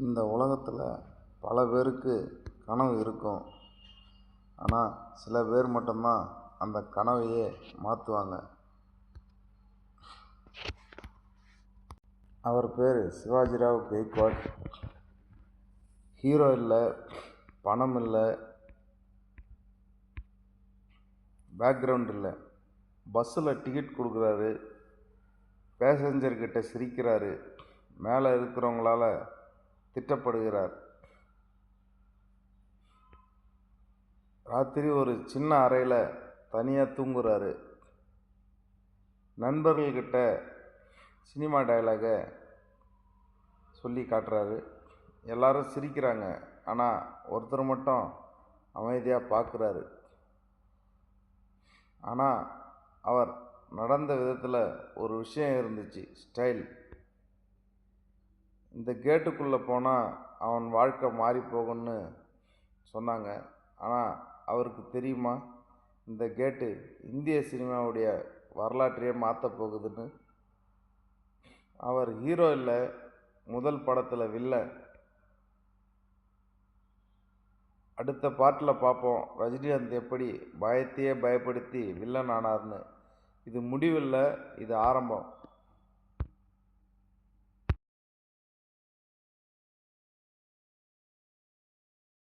இந்த உலகத்தில் பல பேருக்கு கனவு இருக்கும். ஆனால் சில பேர் மட்டும்தான் அந்த கனவையே மாற்றுவாங்க. அவர் பேர் சிவாஜிராவ் கெய்க்வாட். ஹீரோ இல்லை, பணம் இல்லை, பேக்ரவுண்ட் இல்லை. பஸ்ஸில் டிக்கெட் கொடுக்குறாரு, பேசஞ்சர்கிட்ட சிரிக்கிறாரு, மேலே இருக்கிறவங்களால திட்டப்படுகிறார். ராத்திரி ஒரு சின்ன அறையில் தனியாக தூங்குறாரு. நண்பர்கள்கிட்ட சினிமா டயலாகை சொல்லி காட்டுறாரு. எல்லாரும் சிரிக்கிறாங்க, ஆனால் ஒருத்தர் மட்டும் அமைதியாக பார்க்குறாரு. ஆனால் அவர் நடந்த விதத்தில் ஒரு விஷயம் இருந்துச்சு, ஸ்டைல். இந்த கேட்டுக்குள்ளே போனால் அவன் வாழ்க்கை மாறி போகும்னு சொன்னாங்க. ஆனால் அவருக்கு தெரியுமா, இந்த கேட்டு இந்திய சினிமாவுடைய வரலாற்றையே மாற்ற போகுதுன்னு. அவர் ஹீரோ இல்லை, முதல் படத்தில் வில்லன். அடுத்த பாட்டில் பார்ப்போம் ரஜினிகாந்த் எப்படி பயத்தையே பயப்படுத்தி வில்லன் ஆனார்னு. இது முடிவில்லை, இது ஆரம்பம்.